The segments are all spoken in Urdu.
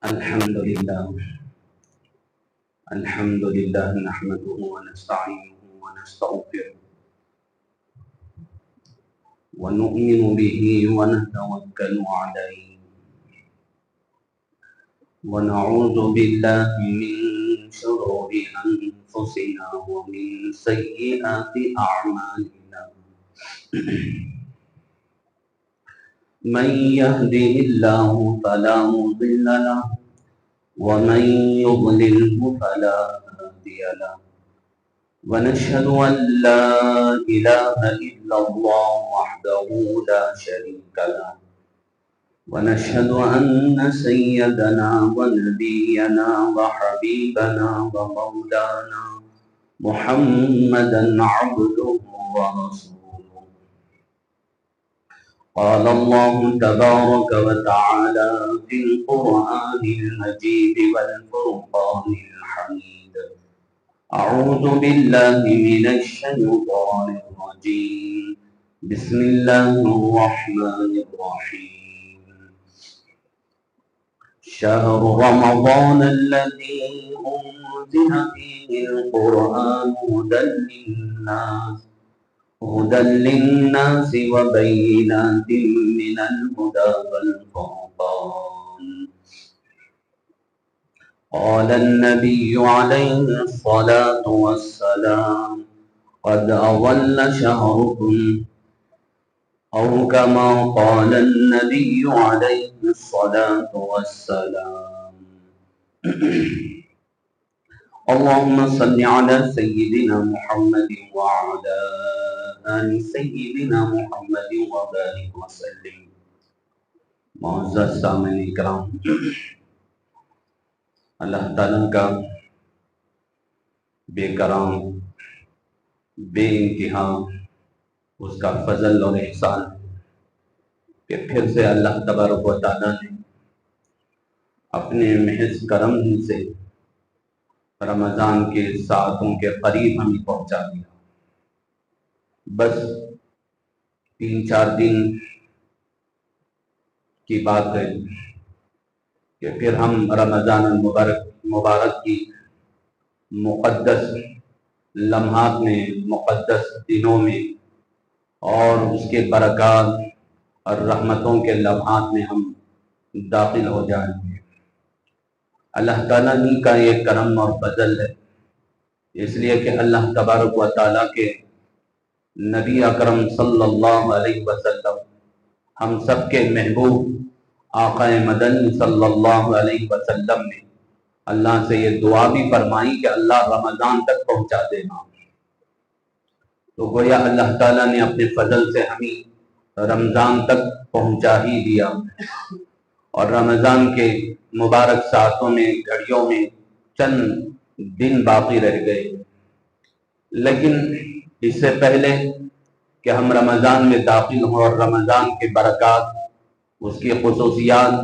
الحمد لله نحمده ونستعينه ونستغفره ونؤمن به ونتوكل عليه ونعوذ بالله من شرور أنفسنا ومن سيئات أعمالنا من يهده الله فلا مضل له ومن يضلله فلا هادي له ونشهد أن لا إله إلا الله وحده لا شريك له ونشهد أن سيدنا ونبينا وحبيبنا ومولانا محمدا عبده ورسوله قال الله تبارك وتعالى في القرآن المجيد والفرقان الحميد أعوذ بالله من الشيطان الرجيم بسم الله الرحمن الرحيم شهر رمضان الذي أنزل فيه القرآن هدى للناس وبينات من الهدى والفرقان قال النبي عليه الصلاة والسلام قد أضل شهركم أو كما قال النبي عليه الصلاة والسلام اللهم صل على سيدنا محمد وعلى آل سيدنا محمد وبارك وسلم معزز سامعین کرام، اللہ تعالیٰ کا بے کرام بے انتہا اس کا فضل اور احسان کہ پھر سے اللہ تبارک و تعالیٰ نے اپنے محض کرم سے رمضان کے ساعتوں کے قریب ہمیں پہنچا دیا۔ بس 3-4 دن کی بات ہے کہ پھر ہم رمضان المبارک کی مقدس لمحات میں، مقدس دنوں میں اور اس کے برکات اور رحمتوں کے لمحات میں ہم داخل ہو جائیں گے۔ اللہ تعالیٰ ہی کا یہ کرم اور فضل ہے، اس لیے کہ اللہ تبارک و تعالیٰ کے نبی اکرم صلی اللہ علیہ وسلم ہم سب کے محبوب آقا مدنی صلی اللہ علیہ وسلم نے اللہ سے یہ دعا بھی فرمائی کہ اللہ رمضان تک پہنچا دینا۔ تو گویا اللہ تعالیٰ نے اپنے فضل سے ہمیں رمضان تک پہنچا ہی دیا، اور رمضان کے مبارک ساعتوں میں، گھڑیوں میں چند دن باقی رہ گئے۔ لیکن اس سے پہلے کہ ہم رمضان میں داخل ہوں اور رمضان کے برکات، اس کی خصوصیات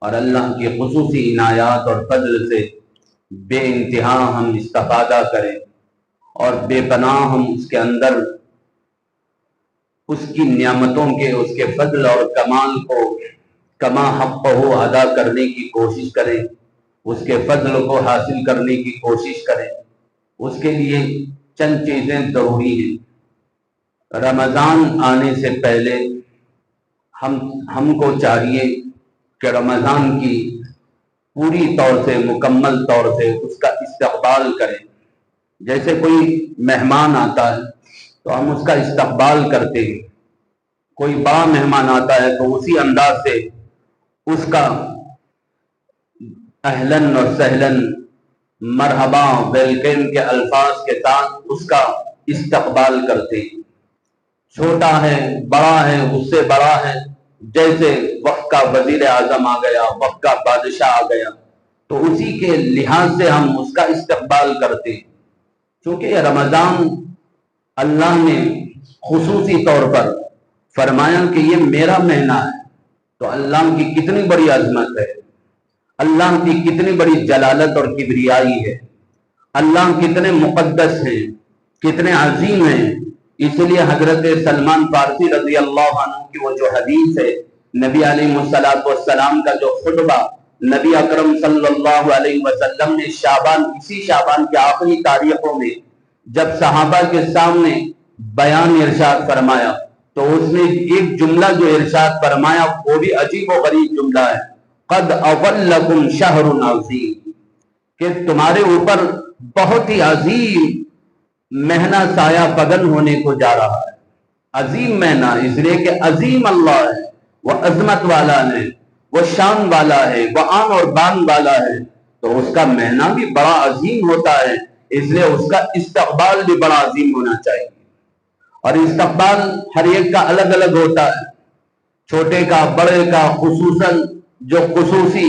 اور اللہ کی خصوصی عنایات اور فضل سے بے انتہا ہم استفادہ کریں اور بے پناہ ہم اس کے اندر اس کی نعمتوں کے، اس کے فضل اور کمال کو کما حق ہو ادا کرنے کی کوشش کریں، اس کے فضل کو حاصل کرنے کی کوشش کریں، اس کے لیے چند چیزیں ضروری ہیں۔ رمضان آنے سے پہلے ہم کو چاہیے کہ رمضان کی پوری طور سے، مکمل طور سے اس کا استقبال کریں۔ جیسے کوئی مہمان آتا ہے تو ہم اس کا استقبال کرتے ہیں، کوئی بڑا مہمان آتا ہے تو اسی انداز سے اس کا اہلاً و سہلاً، مرحبا، ویلکم کے الفاظ کے ساتھ اس کا استقبال کرتے ہیں۔ چھوٹا ہے، بڑا ہے، اس سے بڑا ہے، جیسے وقت کا وزیر اعظم آ گیا، وقت کا بادشاہ آ گیا، تو اسی کے لحاظ سے ہم اس کا استقبال کرتے ہیں۔ چونکہ یہ رمضان اللہ نے خصوصی طور پر فرمایا کہ یہ میرا مہینہ ہے، تو اللہ کی کتنی بڑی عظمت ہے، اللہ کی کتنی بڑی جلالت اور کبریائی ہے، اللہ کتنے مقدس ہیں، کتنے عظیم ہیں۔ اس لیے حضرت سلمان فارسی رضی اللہ عنہ کی وہ جو حدیث ہے، نبی علیہ الصلوۃ والسلام کا جو خطبہ نبی اکرم صلی اللہ علیہ وسلم نے اسی شعبان کے آخری تاریخوں میں جب صحابہ کے سامنے بیان ارشاد فرمایا تو اس نے ایک جملہ جو ارشاد فرمایا وہ بھی عجیب و غریب جملہ ہے، قد اظلکم شہر عظیم، کہ تمہارے اوپر بہت ہی عظیم مہینہ سایہ فگن ہونے کو جا رہا ہے۔ عظیم مہینہ اس لیے کہ عظیم اللہ ہے، وہ عظمت والا ہے، وہ شان والا ہے، وہ آن اور بان والا ہے، تو اس کا مہینہ بھی بڑا عظیم ہوتا ہے، اس لیے اس کا استقبال بھی بڑا عظیم ہونا چاہیے۔ اور استقبال ہر ایک کا الگ الگ ہوتا ہے، چھوٹے کا، بڑے کا، خصوصاً جو خصوصی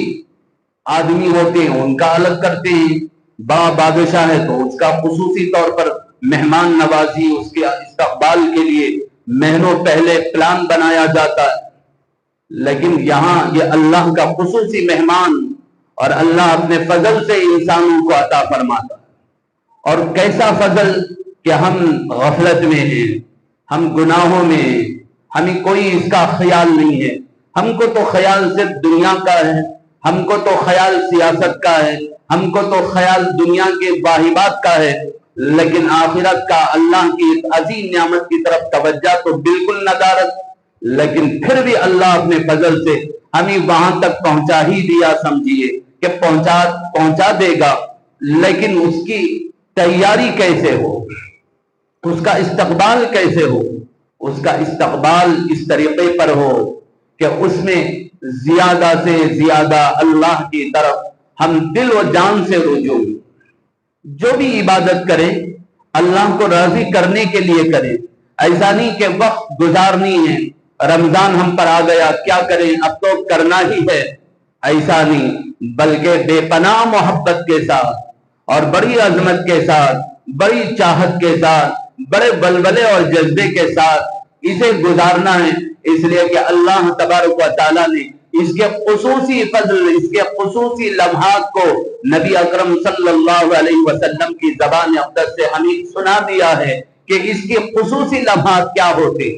آدمی ہوتے ہیں ان کا الگ کرتے ہیں، بڑا بادشاہ ہے تو اس کا خصوصی طور پر مہمان نوازی، اس کے استقبال کے لیے مہینوں پہلے پلان بنایا جاتا ہے۔ لیکن یہاں یہ اللہ کا خصوصی مہمان، اور اللہ اپنے فضل سے انسانوں کو عطا فرماتا ہے۔ اور کیسا فضل کہ ہم غفلت میں ہیں، ہم گناہوں میں ہیں، ہمیں کوئی اس کا خیال نہیں ہے، ہم کو تو خیال صرف دنیا کا ہے، ہم کو تو خیال سیاست کا ہے، ہم کو تو خیال دنیا کے واہبات کا ہے، لیکن آخرت کا اللہ کی اس عظیم نعمت کی طرف توجہ تو بالکل ندارت۔ لیکن پھر بھی اللہ اپنے فضل سے ہمیں وہاں تک پہنچا ہی دیا، سمجھیے کہ پہنچا دے گا، لیکن اس کی تیاری کیسے ہو، اس کا استقبال کیسے ہو؟ اس کا استقبال اس طریقے پر ہو کہ اس میں زیادہ سے زیادہ اللہ کی طرف ہم دل و جان سے رجوع، جو بھی عبادت کریں اللہ کو راضی کرنے کے لیے کریں۔ ایسا نہیں کہ وقت گزارنی ہے، رمضان ہم پر آ گیا کیا کریں اب تو کرنا ہی ہے، ایسا نہیں، بلکہ بے پناہ محبت کے ساتھ اور بڑی عظمت کے ساتھ، بڑی چاہت کے ساتھ، بڑے بلبلے اور جذبے کے ساتھ اسے گزارنا ہے، اس لیے کہ اللہ تبارک و تعالیٰ نے اس کے خصوصی فضل، اس کے خصوصی لمحات کو نبی اکرم صلی اللہ علیہ وسلم کی زبان اقدس سے ہمیں سنا دیا ہے کہ اس کے خصوصی لمحات کیا ہوتے۔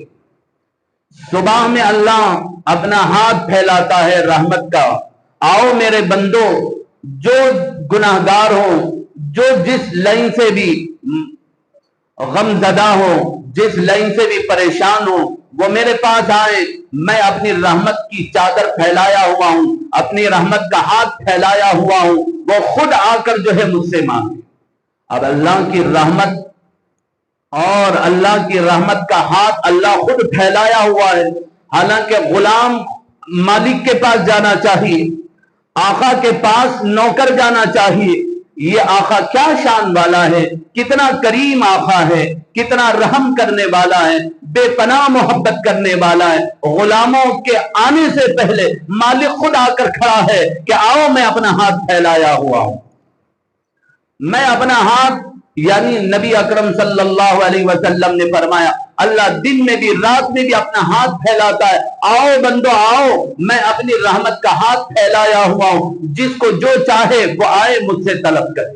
صبح میں اللہ اپنا ہاتھ پھیلاتا ہے رحمت کا، آؤ میرے بندو، جو گناہگار ہو، جو جس لائن سے بھی غم زدہ ہو، جس لائن سے بھی پریشان ہو، وہ میرے پاس آئے، میں اپنی رحمت کی چادر پھیلایا ہوا ہوں، اپنی رحمت کا ہاتھ پھیلایا ہوا ہوں، وہ خود آ کر جو ہے مجھ سے مانگے۔ اب اللہ کی رحمت اور اللہ کی رحمت کا ہاتھ اللہ خود پھیلایا ہوا ہے، حالانکہ غلام مالک کے پاس جانا چاہیے، آقا کے پاس نوکر جانا چاہیے۔ یہ آقا کیا شان والا ہے، کتنا کریم آقا ہے، کتنا رحم کرنے والا ہے، بے پناہ محبت کرنے والا ہے۔ غلاموں کے آنے سے پہلے مالک خود آ کر کھڑا ہے کہ آؤ میں اپنا ہاتھ پھیلایا ہوا ہوں، میں اپنا ہاتھ، یعنی نبی اکرم صلی اللہ علیہ وسلم نے فرمایا اللہ دن میں بھی رات میں بھی اپنا ہاتھ پھیلاتا ہے، آؤ بندو آؤ، میں اپنی رحمت کا ہاتھ پھیلایا ہوا ہوں، جس کو جو چاہے وہ آئے مجھ سے طلب کرے۔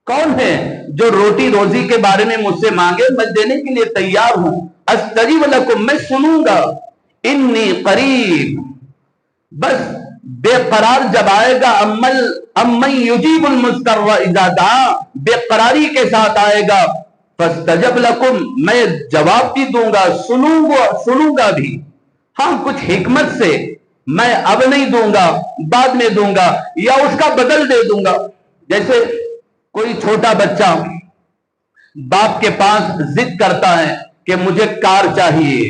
کون ہے جو روٹی روزی کے بارے میں مجھ سے مانگے، میں دینے کے لیے تیار ہوں، استجیب لکم، میں سنوں گا، انی قریب، بس بے قرار جب آئے گا، امن یجیب المضطر اذا دعا، بے قراری کے ساتھ آئے گا، فاستجب لکم، میں جواب بھی دوں گا، سنوں گا بھی، ہاں کچھ حکمت سے، میں اب نہیں دوں گا، بعد میں دوں گا، یا اس کا بدل دے دوں گا۔ جیسے کوئی چھوٹا بچہ باپ کے پاس ضد کرتا ہے کہ مجھے کار چاہیے،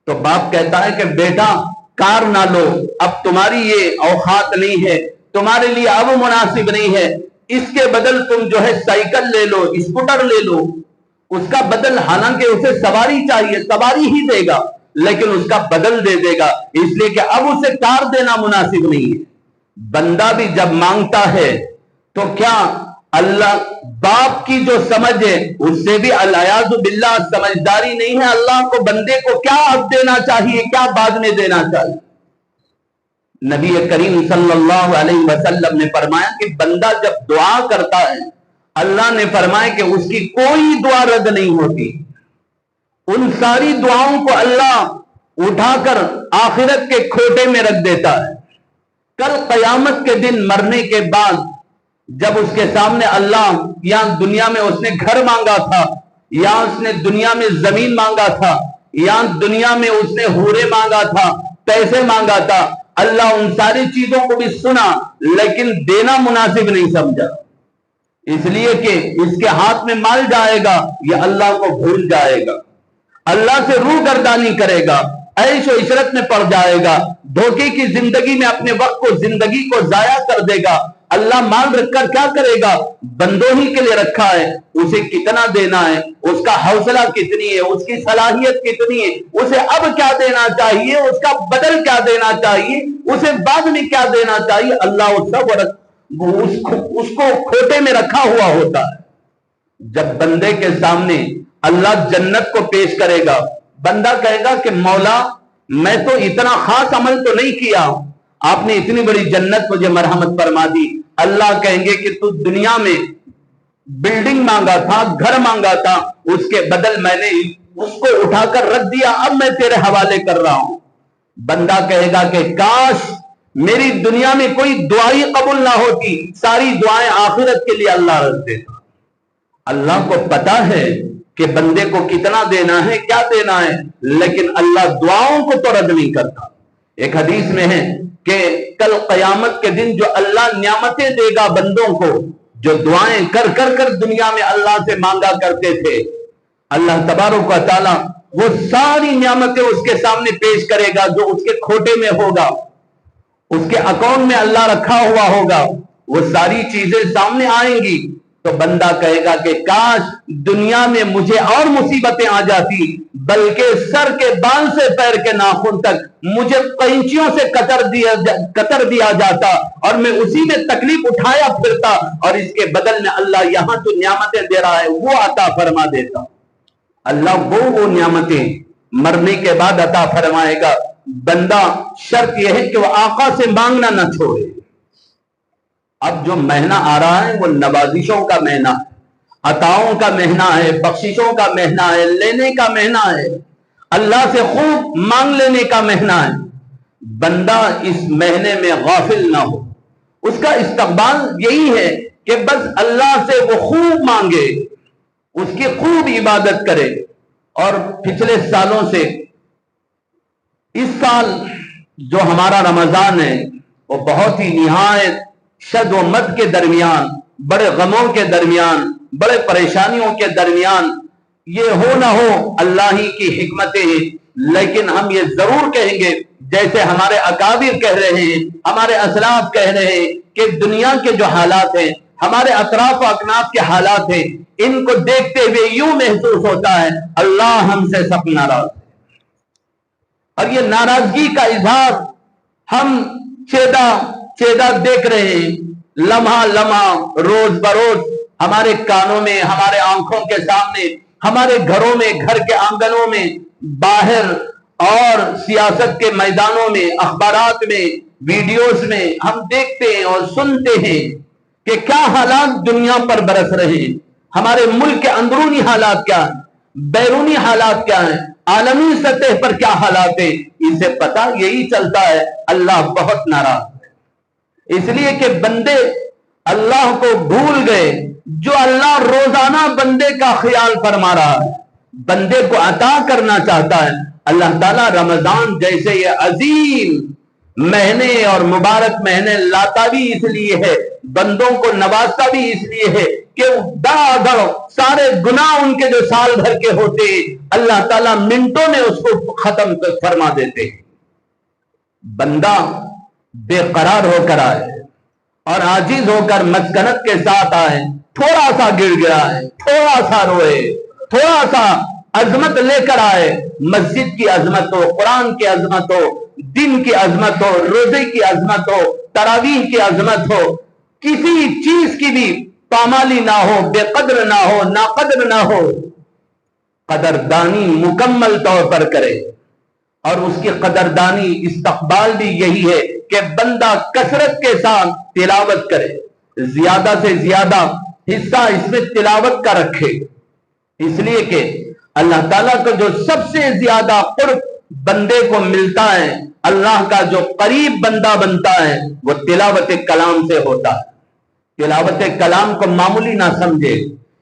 تو باپ کہتا ہے کہ بیٹا کار نہ لو، اب تمہاری یہ اوقات نہیں ہے، تمہارے لیے اب مناسب نہیں ہے، اس کے بدل تم جو ہے سائیکل لے لو، اسکوٹر لے لو۔ اس کا بدل، حالانکہ اسے سواری چاہیے، سواری ہی دے گا، لیکن اس کا بدل دے دے گا، اس لیے کہ اب اسے کار دینا مناسب نہیں ہے۔ بندہ بھی جب مانگتا ہے تو کیا اللہ باپ کی جو سمجھ ہے اس سے بھی الیاذ باللہ سمجھداری نہیں ہے؟ اللہ کو بندے کو کیا اب دینا چاہیے، کیا بعد میں دینا چاہیے؟ نبی کریم صلی اللہ علیہ وسلم نے فرمایا کہ بندہ جب دعا کرتا ہے اللہ نے فرمایا کہ اس کی کوئی دعا رد نہیں ہوتی، ان ساری دعاؤں کو اللہ اٹھا کر آخرت کے کھوٹے میں رکھ دیتا ہے۔ کل قیامت کے دن مرنے کے بعد جب اس کے سامنے اللہ، یا دنیا میں اس نے گھر مانگا تھا، یا اس نے دنیا میں زمین مانگا تھا، یا دنیا میں اس نے حورے مانگا تھا، پیسے مانگا تھا، اللہ ان ساری چیزوں کو بھی سنا لیکن دینا مناسب نہیں سمجھا، اس لیے کہ اس کے ہاتھ میں مال جائے گا، یہ اللہ کو بھول جائے گا، اللہ سے روح گردانی کرے گا، عیش و عشرت میں پڑ جائے گا، دھوکے کی زندگی میں اپنے وقت کو، زندگی کو ضائع کر دے گا۔ اللہ مال رکھ کر کیا کرے گا؟ بندوں ہی کے لیے رکھا ہے، اسے کتنا دینا ہے، اس کا حوصلہ کتنی ہے، اس کی صلاحیت کتنی ہے، اسے اب کیا دینا چاہیے، اس کا بدل کیا دینا چاہیے، اسے بعد میں کیا دینا چاہیے، اللہ اس کو کھوٹے میں رکھا ہوا ہوتا ہے۔ جب بندے کے سامنے اللہ جنت کو پیش کرے گا، بندہ کہے گا کہ مولا میں تو اتنا خاص عمل تو نہیں کیا، آپ نے اتنی بڑی جنت مجھے مرحمت فرما دی۔ اللہ کہیں گے کہ تو دنیا میں بلڈنگ مانگا تھا، گھر مانگا تھا، اس کے بدل میں نے اس کو اٹھا کر رکھ دیا، اب میں تیرے حوالے کر رہا ہوں۔ بندہ کہے گا کہ کاش میری دنیا میں کوئی دعائی قبول نہ ہوتی، ساری دعائیں آخرت کے لیے اللہ رکھ دیتا۔ اللہ کو پتا ہے کہ بندے کو کتنا دینا ہے، کیا دینا ہے، لیکن اللہ دعاؤں کو تو رد نہیں کرتا۔ ایک حدیث میں ہے کہ کل قیامت کے دن جو اللہ نعمتیں دے گا بندوں کو، جو دعائیں کر کر دنیا میں اللہ سے مانگا کرتے تھے، اللہ تبارک و تعالی وہ ساری نعمتیں اس کے سامنے پیش کرے گا جو اس کے کھوٹے میں ہوگا، اس کے اکاؤنٹ میں اللہ رکھا ہوا ہوگا، وہ ساری چیزیں سامنے آئیں گی، تو بندہ کہے گا کہ کاش دنیا میں مجھے اور مصیبتیں آ جاتی، بلکہ سر کے بال سے پیر کے ناخن تک مجھے قینچیوں سے قطر دیا جاتا اور میں اسی میں تکلیف اٹھایا پھرتا، اور اس کے بدل میں اللہ یہاں جو نعمتیں دے رہا ہے وہ عطا فرما دیتا۔ اللہ وہ نعمتیں مرنے کے بعد عطا فرمائے گا۔ بندہ شرط یہ ہے کہ وہ آقا سے مانگنا نہ چھوڑے۔ اب جو مہینہ آ رہا ہے وہ نوازشوں کا مہینہ ہے، عطاؤں کا مہینہ ہے، بخششوں کا مہینہ ہے، لینے کا مہینہ ہے، اللہ سے خوب مانگ لینے کا مہینہ ہے۔ بندہ اس مہینے میں غافل نہ ہو، اس کا استقبال یہی ہے کہ بس اللہ سے وہ خوب مانگے، اس کی خوب عبادت کرے۔ اور پچھلے سالوں سے اس سال جو ہمارا رمضان ہے وہ بہت ہی نہایت شد و مد کے درمیان، بڑے غموں کے درمیان، بڑے پریشانیوں کے درمیان، یہ ہو نہ ہو اللہ ہی کی حکمتیں ہیں، لیکن ہم یہ ضرور کہیں گے جیسے ہمارے اکابر کہہ رہے ہیں، ہمارے اسلاف کہہ رہے ہیں کہ دنیا کے جو حالات ہیں، ہمارے اطراف و اکناف کے حالات ہیں، ان کو دیکھتے ہوئے یوں محسوس ہوتا ہے اللہ ہم سے سخت ناراض ہے، اور یہ ناراضگی کا اظہار ہم چیدہ دیکھ رہے ہیں، لمحہ لمحہ، روز بروز ہمارے کانوں میں، ہمارے آنکھوں کے سامنے، ہمارے گھروں میں، گھر کے آنگنوں میں، باہر اور سیاست کے میدانوں میں، اخبارات میں، ویڈیوز میں ہم دیکھتے ہیں اور سنتے ہیں کہ کیا حالات دنیا پر برس رہے ہیں، ہمارے ملک کے اندرونی حالات کیا ہیں، بیرونی حالات کیا ہیں، عالمی سطح پر کیا حالات ہیں، اسے پتہ یہی چلتا ہے اللہ بہت ناراض ہے، اس لیے کہ بندے اللہ کو بھول گئے، جو اللہ روزانہ بندے کا خیال فرما رہا ہے، بندے کو عطا کرنا چاہتا ہے۔ اللہ تعالیٰ رمضان جیسے یہ عظیم مہینے اور مبارک مہینے لاتا بھی اس لیے ہے، بندوں کو نوازتا بھی اس لیے ہے کہ دڑ سارے گناہ ان کے جو سال بھر کے ہوتے ہیں اللہ تعالیٰ منٹوں میں اس کو ختم فرما دیتے ہیں۔ بندہ بے قرار ہو کر آئے اور عاجز ہو کر مسکنت کے ساتھ آئے، تھوڑا سا گر گیا ہے، تھوڑا سا روئے، تھوڑا سا عظمت لے کر آئے، مسجد کی عظمت ہو، قرآن کی عظمت ہو، دن کی عظمت ہو، روزے کی عظمت ہو، تراویح کی عظمت ہو، کسی چیز کی بھی پامالی نہ ہو، بے قدر نہ ہو، ناقدر نہ ہو، قدردانی مکمل طور پر کرے۔ اور اس کی قدردانی استقبال بھی یہی ہے کہ بندہ کثرت کے ساتھ تلاوت کرے، زیادہ سے زیادہ حصہ اس میں تلاوت کا رکھے، اس لیے کہ اللہ تعالیٰ کو جو سب سے زیادہ قرب بندے کو ملتا ہے، اللہ کا جو قریب بندہ بنتا ہے وہ تلاوت کلام سے ہوتا ہے۔ تلاوت کلام کو معمولی نہ سمجھے،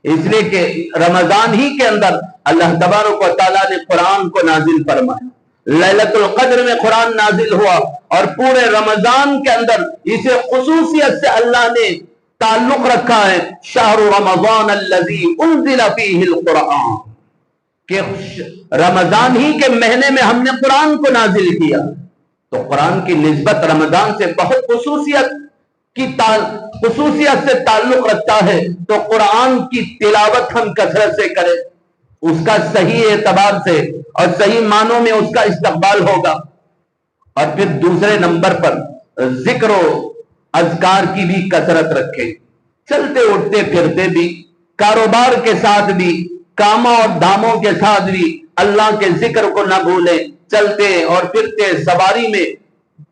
اس لیے کہ رمضان ہی کے اندر اللہ تبارک و تعالیٰ نے قرآن کو نازل فرمایا، لیلۃ القدر میں قرآن نازل ہوا، اور پورے رمضان کے اندر اسے خصوصیت سے اللہ نے تعلق رکھا ہے، شہر رمضان الذی انزل فیہ القرآن، کہ رمضان ہی کے مہینے میں ہم نے قرآن کو نازل کیا۔ تو قرآن کی نسبت رمضان سے بہت خصوصیت سے تعلق رکھتا ہے، تو قرآن کی تلاوت ہم کثرت سے کریں، اس کا صحیح اعتبار سے اور صحیح معنوں میں اس کا استقبال ہوگا۔ اور پھر دوسرے نمبر پر ذکر و اذکار کی بھی کثرت رکھیں، چلتے اٹھتے پھرتے بھی، کاروبار کے ساتھ بھی، کاموں اور دھاموں کے ساتھ بھی اللہ کے ذکر کو نہ بھولیں، چلتے اور پھرتے سواری میں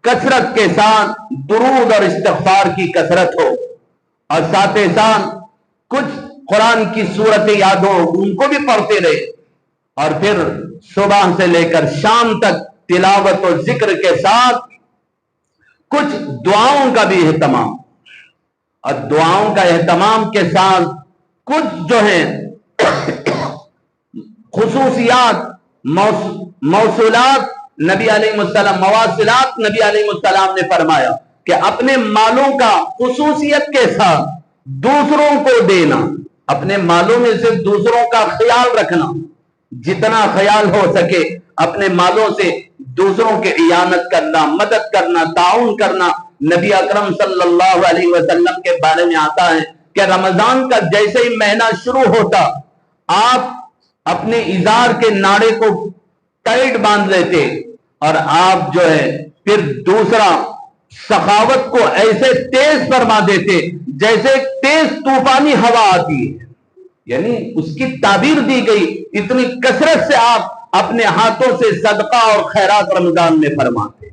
کثرت کے ساتھ درود اور استغفار کی کثرت ہو، اور ساتھ ساتھ کچھ قرآن کی صورت یاد ہو ان کو بھی پڑھتے رہے، اور پھر صبح سے لے کر شام تک تلاوت و ذکر کے ساتھ کچھ دعاؤں کا بھی اہتمام، اور دعاؤں کا اہتمام کے ساتھ کچھ جو ہیں خصوصیات موصولات نبی علیہ السلام، مواصلات نبی علیہ السلام نے فرمایا کہ اپنے مالوں کا خصوصیت کے ساتھ دوسروں کو دینا، اپنے مالوں میں سے دوسروں کا خیال رکھنا، جتنا خیال ہو سکے اپنے مالوں سے دوسروں کی اعانت کرنا، مدد کرنا، تعاون کرنا۔ نبی اکرم صلی اللہ علیہ وسلم کے بارے میں آتا ہے کہ رمضان کا جیسے ہی مہینہ شروع ہوتا، آپ اپنے ازار کے ناڑے کو ٹائٹ باندھ لیتے، اور آپ جو ہے پھر دوسرا سخاوت کو ایسے تیز فرما دیتے جیسے تیز طوفانی ہوا آتی ہے، یعنی اس کی تعبیر دی گئی، اتنی کثرت سے آپ اپنے ہاتھوں سے صدقہ اور خیرات رمضان میں فرماتے۔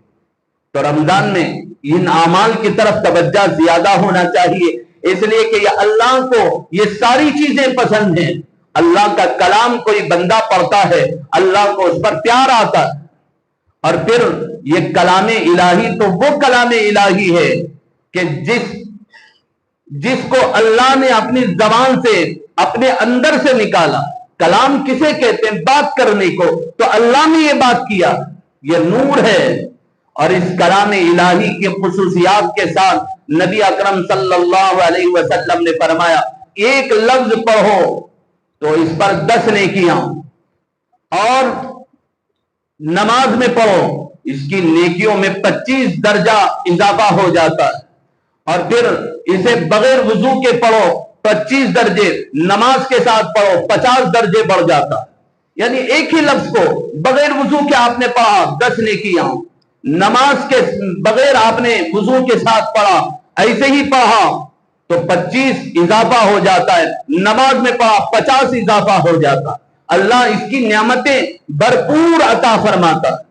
تو رمضان میں ان اعمال کی طرف توجہ زیادہ ہونا چاہیے، اس لیے کہ یہ اللہ کو یہ ساری چیزیں پسند ہیں۔ اللہ کا کلام کوئی بندہ پڑھتا ہے، اللہ کو اس پر پیار آتا ہے، اور پھر یہ کلام الہی تو وہ کلام الہی ہے کہ جس کو اللہ نے اپنی زبان سے اپنے اندر سے نکالا۔ کلام کسے کہتے ہیں؟ بات کرنے کو، تو اللہ نے یہ بات کیا، یہ نور ہے۔ اور اس کلام الہی کی خصوصیات کے ساتھ نبی اکرم صلی اللہ علیہ وسلم نے فرمایا ایک لفظ پڑھو تو اس پر 10 نیکیاں، اور نماز میں پڑھو اس کی نیکیوں میں 25 درجہ اضافہ ہو جاتا ہے، اور پھر اسے بغیر وضو کے پڑھو 25 درجے، نماز کے ساتھ پڑھو 50 درجے بڑھ جاتا ہے۔ یعنی ایک ہی لفظ کو بغیر وضو کے آپ نے پڑھا 10 نیکیاں، نماز کے بغیر آپ نے وضو کے ساتھ پڑھا، ایسے ہی پڑھا تو 25 اضافہ ہو جاتا ہے، نماز میں پڑھا 50 اضافہ ہو جاتا ہے۔ اللہ اس کی نعمتیں بھرپور عطا فرماتا ہے۔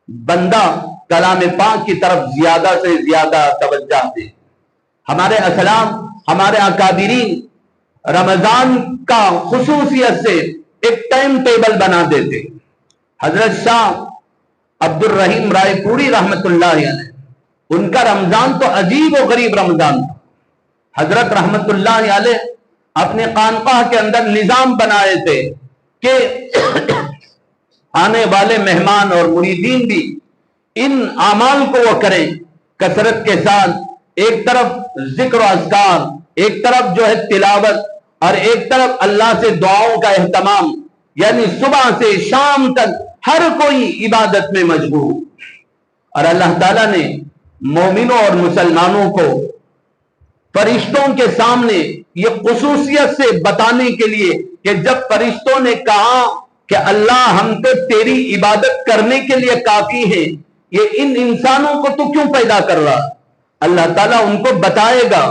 بندہ کلام پاک کی طرف زیادہ سے زیادہ توجہ دے۔ ہمارے اسلام، ہمارے اکابرین رمضان کا خصوصیت سے ایک ٹائم ٹیبل بنا دیتے۔ حضرت شاہ عبد الرحیم رائے پوری رحمت اللہ علیہ، ان کا رمضان تو عجیب و غریب رمضان تھا۔ حضرت رحمت اللہ علیہ اپنے خانقاہ کے اندر نظام بنائے تھے کہ آنے والے مہمان اور مریدین بھی ان اعمال کو وہ کریں کثرت کے ساتھ، ایک طرف ذکر و اذکار، ایک طرف جو ہے تلاوت، اور ایک طرف اللہ سے دعاؤں کا اہتمام، یعنی صبح سے شام تک ہر کوئی عبادت میں مشغول۔ اور اللہ تعالیٰ نے مومنوں اور مسلمانوں کو فرشتوں کے سامنے یہ خصوصیت سے بتانے کے لیے کہ جب فرشتوں نے کہا کہ اللہ ہم تو تیری عبادت کرنے کے لیے کافی ہیں، یہ ان انسانوں کو تو کیوں پیدا کر رہا؟ اللہ تعالیٰ ان کو بتائے گا،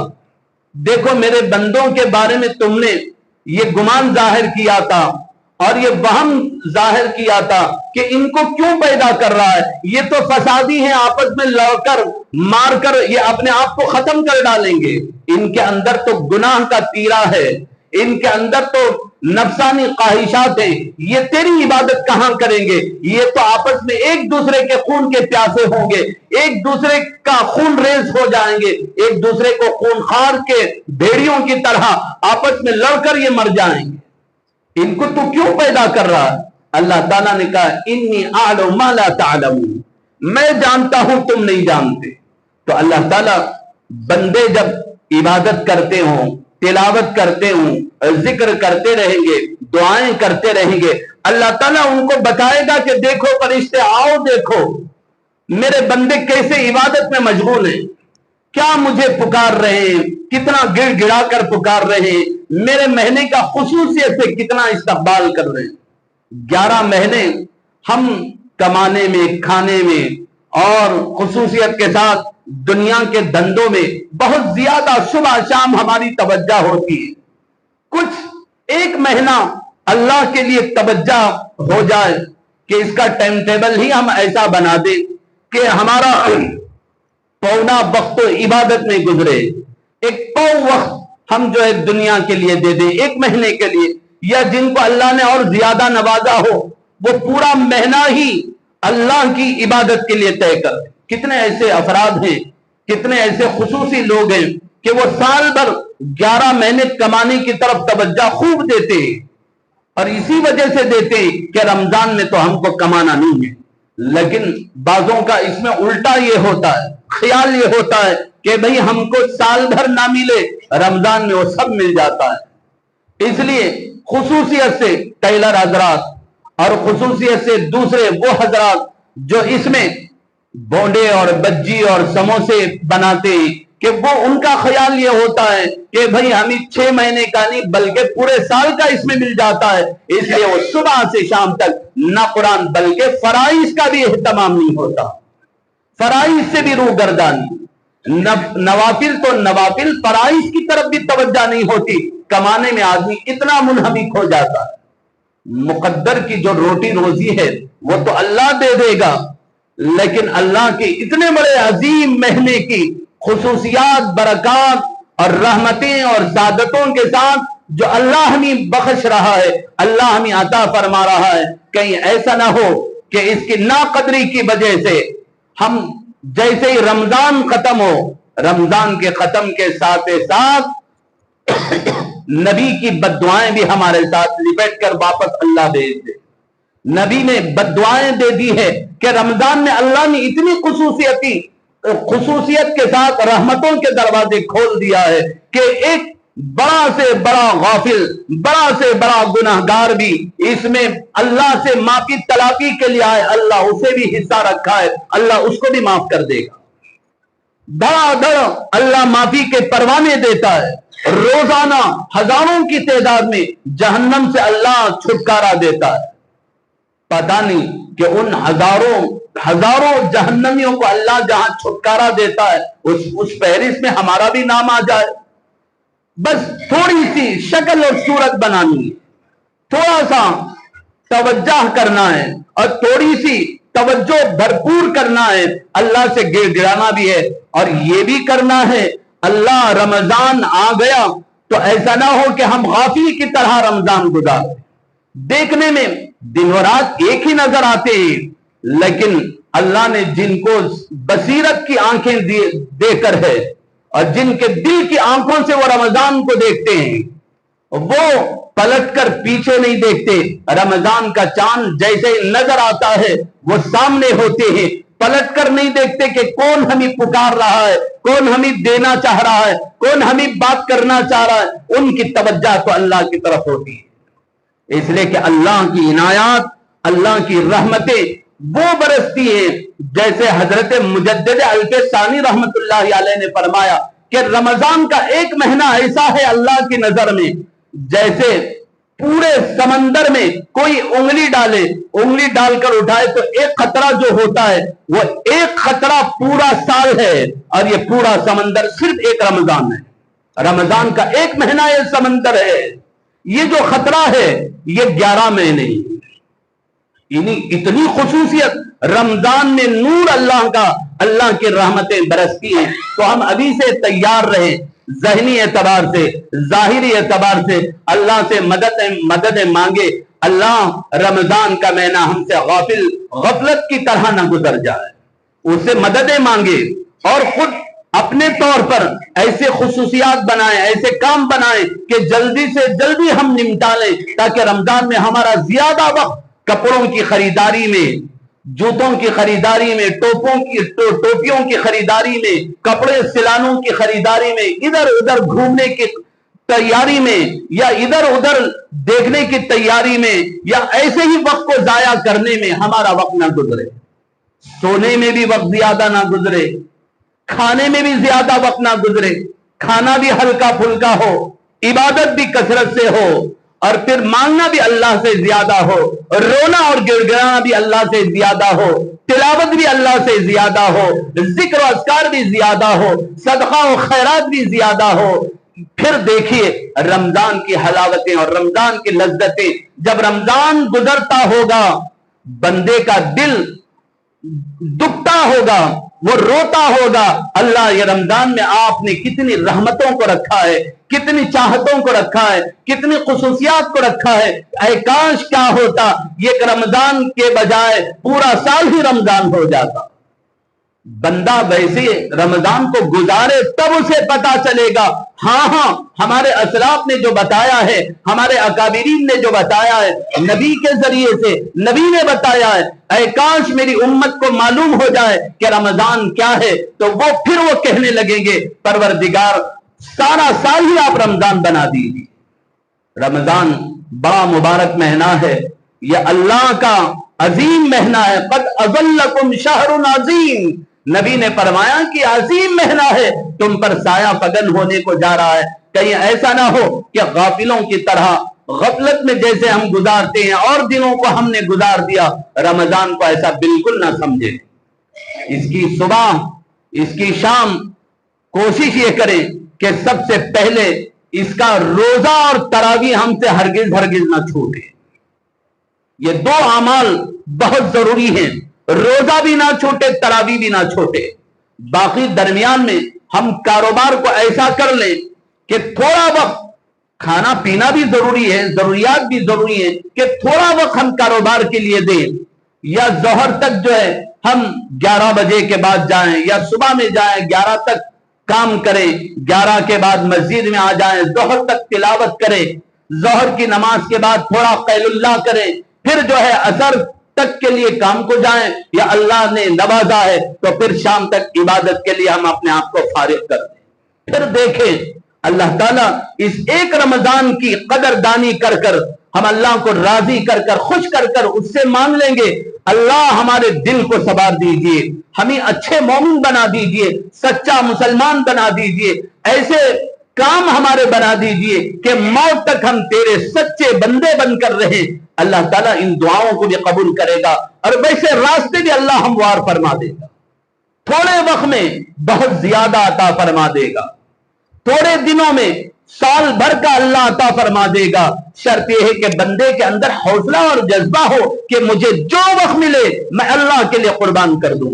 دیکھو میرے بندوں کے بارے میں تم نے یہ گمان ظاہر کیا تھا اور یہ وہم ظاہر کیا تھا کہ ان کو کیوں پیدا کر رہا ہے، یہ تو فسادی ہیں، آپس میں لڑ کر مار کر یہ اپنے آپ کو ختم کر ڈالیں گے، ان کے اندر تو گناہ کا تیرا ہے، ان کے اندر تو نفسانی خواہشات ہیں، یہ تیری عبادت کہاں کریں گے؟ یہ تو آپس میں ایک دوسرے کے خون کے پیاسے ہوں گے، ایک دوسرے کا خون ریز ہو جائیں گے، ایک دوسرے کو خون خار کے بھیڑیوں کی طرح آپس میں لڑ کر یہ مر جائیں گے۔ ان کو تو کیوں پیدا کر رہا ہے؟ اللہ تعالیٰ نے کہا انی اعلم ما لا تعلمون، میں جانتا ہوں تم نہیں جانتے۔ تو اللہ تعالیٰ بندے جب عبادت کرتے ہوں، تلاوت کرتے ہوں، ذکر کرتے رہیں گے، دعائیں کرتے رہیں گے، اللہ تعالیٰ ان کو بتائے گا کہ دیکھو فرشتے آؤ، دیکھو میرے بندے کیسے عبادت میں مشغول ہیں، کیا مجھے پکار رہے ہیں، کتنا گڑ گڑا کر پکار رہے ہیں، میرے مہینے کا خصوصیت سے کتنا استقبال کر رہے ہیں۔ 11 مہینے ہم کمانے میں، کھانے میں اور خصوصیت کے ساتھ دنیا کے دھندوں میں بہت زیادہ صبح شام ہماری توجہ ہوتی ہے۔ کچھ ایک مہینہ اللہ کے لیے توجہ ہو جائے کہ اس کا ٹائم ٹیبل ہی ہم ایسا بنا دیں کہ ہمارا پونا وقت عبادت میں گزرے، ایک پو وقت ہم جو ہے دنیا کے لیے دے دیں ایک مہینے کے لیے، یا جن کو اللہ نے اور زیادہ نوازا ہو وہ پورا مہینہ ہی اللہ کی عبادت کے لیے طے کر دیں۔ کتنے ایسے افراد ہیں، کتنے ایسے خصوصی لوگ ہیں کہ وہ سال بھر 11 مہینے کمانے کی طرف توجہ خوب دیتے ہیں، اور اسی وجہ سے دیتے ہیں کہ رمضان میں تو ہم کو کمانا نہیں ہے۔ لیکن بعضوں کا اس میں الٹا یہ ہوتا ہے، خیال یہ ہوتا ہے کہ بھئی ہم کو سال بھر نہ ملے، رمضان میں وہ سب مل جاتا ہے۔ اس لیے خصوصیت سے ٹیلر حضرات اور خصوصیت سے دوسرے وہ حضرات جو اس میں بونڈے اور بجی اور سموسے بناتے ہیں کہ وہ ان کا خیال یہ ہوتا ہے کہ بھئی ہمیں 6 مہینے کا نہیں بلکہ پورے سال کا اس میں مل جاتا ہے، اس لیے وہ صبح سے شام تک نہ قرآن بلکہ فرائض کا بھی اہتمام نہیں ہوتا، فرائض سے بھی روح گردانی، نوافل تو نوافل، فرائض کی طرف بھی توجہ نہیں ہوتی۔ کمانے میں آدمی اتنا منہمک ہو جاتا ہے۔ مقدر کی جو روٹی روزی ہے وہ تو اللہ دے دے گا، لیکن اللہ کے اتنے بڑے عظیم مہینے کی خصوصیات، برکات اور رحمتیں اور سعادتوں کے ساتھ جو اللہ ہمیں بخش رہا ہے، اللہ ہمیں عطا فرما رہا ہے، کہیں ایسا نہ ہو کہ اس کی ناقدری کی وجہ سے ہم جیسے ہی رمضان ختم ہو، رمضان کے ختم کے ساتھ ساتھ نبی کی بددعائیں بھی ہمارے ساتھ لپٹ کر واپس اللہ بھیج دے۔ نبی نے بددعائیں دے دی ہے کہ رمضان میں اللہ نے اتنی خصوصیت کے ساتھ رحمتوں کے دروازے کھول دیا ہے کہ ایک بڑا سے بڑا غافل، بڑا سے بڑا گناہگار بھی اس میں اللہ سے معافی طلبی کے لیے آئے، اللہ اسے بھی حصہ رکھا ہے، اللہ اس کو بھی معاف کر دے گا۔ دھڑا دھڑ اللہ معافی کے پروانے دیتا ہے، روزانہ ہزاروں کی تعداد میں جہنم سے اللہ چھٹکارا دیتا ہے۔ پتہ نہیں کہ ان ہزاروں جہنمیوں کو اللہ جہاں چھٹکارا دیتا ہے اس فہرست میں ہمارا بھی نام آ جائے۔ بس تھوڑی سی شکل اور صورت بنانی ہے، تھوڑا سا توجہ کرنا ہے اور تھوڑی سی توجہ بھرپور کرنا ہے، اللہ سے گڑ گڑانا بھی ہے، اور یہ بھی کرنا ہے اللہ رمضان آ گیا تو ایسا نہ ہو کہ ہم غافل کی طرح رمضان گزاریں۔ دیکھنے میں دن و رات ایک ہی نظر آتے ہیں، لیکن اللہ نے جن کو بصیرت کی آنکھیں دے کر ہے اور جن کے دل کی آنکھوں سے وہ رمضان کو دیکھتے ہیں، وہ پلٹ کر پیچھے نہیں دیکھتے۔ رمضان کا چاند جیسے نظر آتا ہے وہ سامنے ہوتے ہیں، پلٹ کر نہیں دیکھتے کہ کون ہمیں پکار رہا ہے، کون ہمیں دینا چاہ رہا ہے، کون ہمیں بات کرنا چاہ رہا ہے، ان کی توجہ تو اللہ کی طرف ہوتی ہے۔ اس لیے کہ اللہ کی عنایات، اللہ کی رحمتیں وہ برستی ہیں، جیسے حضرت مجدد الفسانی رحمت اللہ علیہ نے فرمایا کہ رمضان کا ایک مہینہ ایسا ہے اللہ کی نظر میں جیسے پورے سمندر میں کوئی انگلی ڈال کر اٹھائے تو ایک خطرہ جو ہوتا ہے وہ ایک خطرہ پورا سال ہے، اور یہ پورا سمندر صرف ایک رمضان ہے۔ رمضان کا ایک مہینہ یہ سمندر ہے، یہ جو خطرہ ہے یہ 11 مہینے، یعنی اتنی خصوصیت رمضان میں نور اللہ کی رحمتیں برستی ہیں۔ تو ہم ابھی سے تیار رہیں، ذہنی اعتبار سے، ظاہری اعتبار سے اللہ سے مدد مانگے، اللہ رمضان کا مہینہ ہم سے غفلت کی طرح نہ گزر جائے، اس سے مددیں مانگے اور خود اپنے طور پر ایسے خصوصیات بنائیں، ایسے کام بنائیں کہ جلدی سے جلدی ہم نمٹا لیں، تاکہ رمضان میں ہمارا زیادہ وقت کپڑوں کی خریداری میں، جوتوں کی خریداری میں، ٹوپیوں کی خریداری میں، کپڑے سلانوں کی خریداری میں، ادھر ادھر گھومنے کی تیاری میں، یا ادھر ادھر دیکھنے کی تیاری میں، یا ایسے ہی وقت کو ضائع کرنے میں ہمارا وقت نہ گزرے، سونے میں بھی وقت زیادہ نہ گزرے، کھانے میں بھی زیادہ وقت نہ گزرے، کھانا بھی ہلکا پھلکا ہو، عبادت بھی کثرت سے ہو، اور پھر مانگنا بھی اللہ سے زیادہ ہو، رونا اور گڑ گڑانا بھی اللہ سے زیادہ ہو، تلاوت بھی اللہ سے زیادہ ہو، ذکر و اذکار بھی زیادہ ہو، صدقہ و خیرات بھی زیادہ ہو۔ پھر دیکھیے رمضان کی حلاوتیں اور رمضان کی لذتیں، جب رمضان گزرتا ہوگا بندے کا دل دکھتا ہوگا، وہ روتا ہوگا، اللہ یہ رمضان میں آپ نے کتنی رحمتوں کو رکھا ہے، کتنی چاہتوں کو رکھا ہے، کتنی خصوصیات کو رکھا ہے، اے کاش کیا ہوتا یہ رمضان کے بجائے پورا سال ہی رمضان ہو جاتا۔ بندہ ویسے رمضان کو گزارے تب اسے پتا چلے گا، ہاں ہمارے اسلاف نے جو بتایا ہے، ہمارے اکابرین نے جو بتایا ہے، نبی کے ذریعے سے نبی نے بتایا ہے، اے کاش میری امت کو معلوم ہو جائے کہ رمضان کیا ہے، تو وہ پھر وہ کہنے لگیں گے پروردگار سارا سال ہی آپ رمضان بنا دیجیے۔ رمضان بڑا مبارک مہینہ ہے، یہ اللہ کا عظیم مہینہ ہے، قد اظلکم شہر عظیم، نبی نے فرمایا کہ عظیم مہینہ ہے، تم پر سایہ فگن ہونے کو جا رہا ہے، کہیں ایسا نہ ہو کہ غافلوں کی طرح غفلت میں جیسے ہم گزارتے ہیں اور دنوں کو ہم نے گزار دیا، رمضان کو ایسا بالکل نہ سمجھے۔ اس کی صبح اس کی شام کوشش یہ کریں کہ سب سے پہلے اس کا روزہ اور تراویح ہم سے ہرگز نہ چھوٹے۔ یہ دو اعمال بہت ضروری ہیں، روزہ بھی نہ چھوٹے، تراویح بھی نہ چھوٹے۔ باقی درمیان میں ہم کاروبار کو ایسا کر لیں کہ تھوڑا وقت، کھانا پینا بھی ضروری ہے، ضروریات بھی ضروری ہیں، کہ تھوڑا وقت ہم کاروبار کے لیے دیں، یا ظہر تک جو ہے ہم 11 بجے کے بعد جائیں، یا صبح میں جائیں 11 تک کام کریں، 11 کے بعد مسجد میں آ جائیں، ظہر تک تلاوت کریں، ظہر کی نماز کے بعد تھوڑا قیل اللہ کریں، پھر جو ہے عصر تک کے لیے کام کو جائیں، یا اللہ نے نوازا ہے تو پھر شام تک عبادت کے لیے ہم اپنے آپ کو فارغ کر دیں۔ پھر دیکھیں اللہ تعالیٰ اس ایک رمضان کی قدردانی کر کر ہم اللہ کو راضی کر کر خوش کر کر اس سے مانگ لیں گے، اللہ ہمارے دل کو سنوار دیجئے، ہمیں اچھے مومن بنا دیجئے، سچا مسلمان بنا دیجئے، ایسے کام ہمارے بنا دیجئے کہ موت تک ہم تیرے سچے بندے بن کر رہیں۔ اللہ تعالیٰ ان دعاؤں کو بھی قبول کرے گا، اور ویسے راستے بھی اللہ ہموار فرما دے گا، تھوڑے وقت میں بہت زیادہ عطا فرما دے گا، تھوڑے دنوں میں سال بھر کا اللہ عطا فرما دے گا۔ شرط یہ ہے کہ بندے کے اندر حوصلہ اور جذبہ ہو کہ مجھے جو وقت ملے میں اللہ کے لیے قربان کر دوں،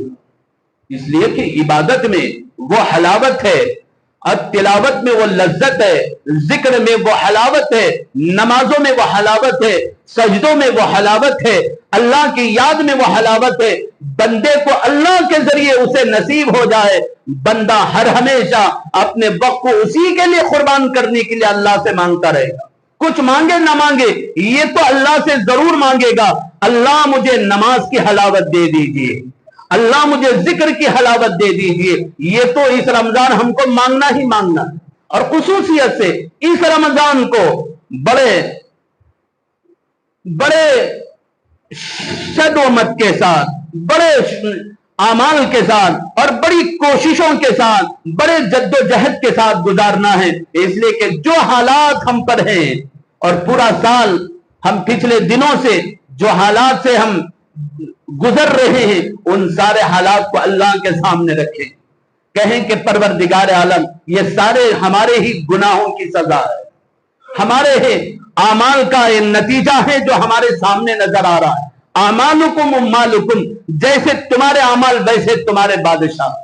اس لیے کہ عبادت میں وہ حلاوت ہے، تلاوت میں وہ لذت ہے، ذکر میں وہ حلاوت ہے، نمازوں میں وہ حلاوت ہے، سجدوں میں وہ حلاوت ہے، اللہ کی یاد میں وہ حلاوت ہے۔ بندے کو اللہ کے ذریعے اسے نصیب ہو جائے، بندہ ہر ہمیشہ اپنے وقت کو اسی کے لیے قربان کرنے کے لیے اللہ سے مانگتا رہے گا، کچھ مانگے نہ مانگے یہ تو اللہ سے ضرور مانگے گا، اللہ مجھے نماز کی حلاوت دے دیجئے، اللہ مجھے ذکر کی حلاوت دے دیجئے۔ یہ تو اس رمضان ہم کو مانگنا ہی مانگنا، اور خصوصیت سے اس رمضان کو بڑے شد و مت کے ساتھ، بڑے اعمال کے ساتھ اور بڑی کوششوں کے ساتھ، بڑے جد و جہد کے ساتھ گزارنا ہے، اس لیے کہ جو حالات ہم پر ہیں اور پورا سال ہم پچھلے دنوں سے جو حالات سے ہم گزر رہے ہیں ان سارے حالات کو اللہ کے سامنے رکھیں، کہیں کہ پروردگار عالم یہ سارے ہمارے ہی گناہوں کی سزا ہے، ہمارے ہی اعمال کا یہ نتیجہ ہے جو ہمارے سامنے نظر آ رہا ہے۔ اعمالکم اموالکم، جیسے تمہارے اعمال ویسے تمہارے بادشاہ،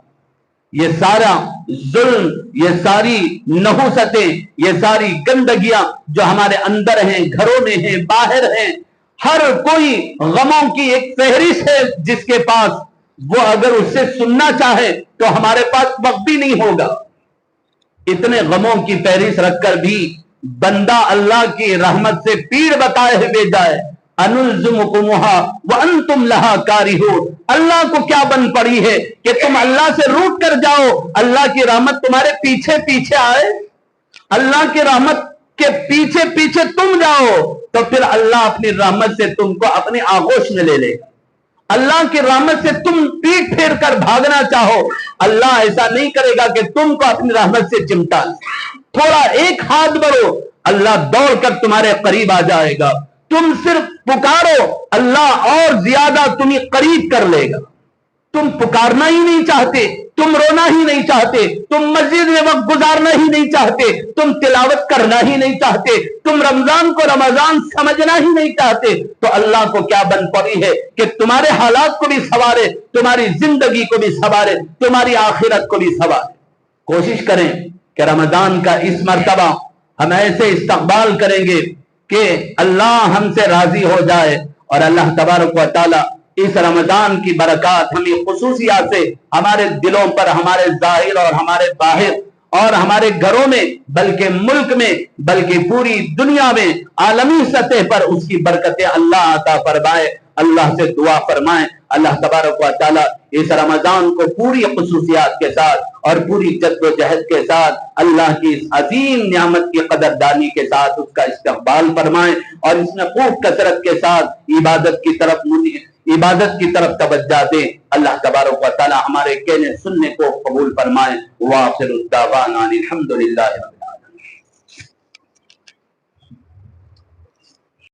یہ سارا ظلم، یہ ساری نحوستیں، یہ ساری گندگیاں جو ہمارے اندر ہیں، گھروں میں ہیں، باہر ہیں، ہر کوئی غموں کی ایک فہرست ہے جس کے پاس، وہ اگر اس سے سننا چاہے تو ہمارے پاس وقت بھی نہیں ہوگا۔ اتنے غموں کی فہرست رکھ کر بھی بندہ اللہ کی رحمت سے پیڑ بتائے ہوئے جائے، انلزمکمھا وانتم لہا کارہون، اللہ کو کیا بن پڑی ہے کہ تم اللہ سے روٹ کر جاؤ، اللہ کی رحمت تمہارے پیچھے پیچھے آئے، اللہ کی رحمت کے پیچھے پیچھے تم جاؤ تو پھر اللہ اپنی رحمت سے تم کو اپنی آغوش میں لے لے گا۔ اللہ کی رحمت سے تم پیٹ پھیر کر بھاگنا چاہو، اللہ ایسا نہیں کرے گا کہ تم کو اپنی رحمت سے چمٹا لے۔ تھوڑا ایک ہاتھ بڑھو، اللہ دوڑ کر تمہارے قریب آ جائے گا۔ تم صرف پکارو، اللہ اور زیادہ تمہیں قریب کر لے گا۔ تم پکارنا ہی نہیں چاہتے، تم رونا ہی نہیں چاہتے، تم مسجد میں وقت گزارنا ہی نہیں چاہتے، تم تلاوت کرنا ہی نہیں چاہتے، تم رمضان کو رمضان سمجھنا ہی نہیں چاہتے، تو اللہ کو کیا بن پڑی ہے کہ تمہارے حالات کو بھی سنوارے، تمہاری زندگی کو بھی سنوارے، تمہاری آخرت کو بھی سنوارے۔ کوشش کریں کہ رمضان کا اس مرتبہ ہم ایسے استقبال کریں گے کہ اللہ ہم سے راضی ہو جائے، اور اللہ تبارک و تعالی اس رمضان کی برکات ہمیں خصوصیات سے ہمارے دلوں پر، ہمارے ظاہر اور ہمارے باہر اور ہمارے گھروں میں، بلکہ ملک میں، بلکہ پوری دنیا میں، عالمی سطح پر اس کی برکتیں اللہ عطا فرمائے۔ اللہ سے دعا فرمائیں اللہ تبارک و تعالی اس رمضان کو پوری خصوصیات کے ساتھ اور پوری جد و جہد کے ساتھ اللہ کی اس عظیم نعمت کی قدردانی کے ساتھ اس کا استقبال فرمائیں، اور اس میں خوب کثرت کے ساتھ عبادت کی طرف توجہ دیں۔ اللہ تبارک و تعالی ہمارے کہنے سننے کو قبول فرمائے۔ وآخر الدعوانا الحمدللہ۔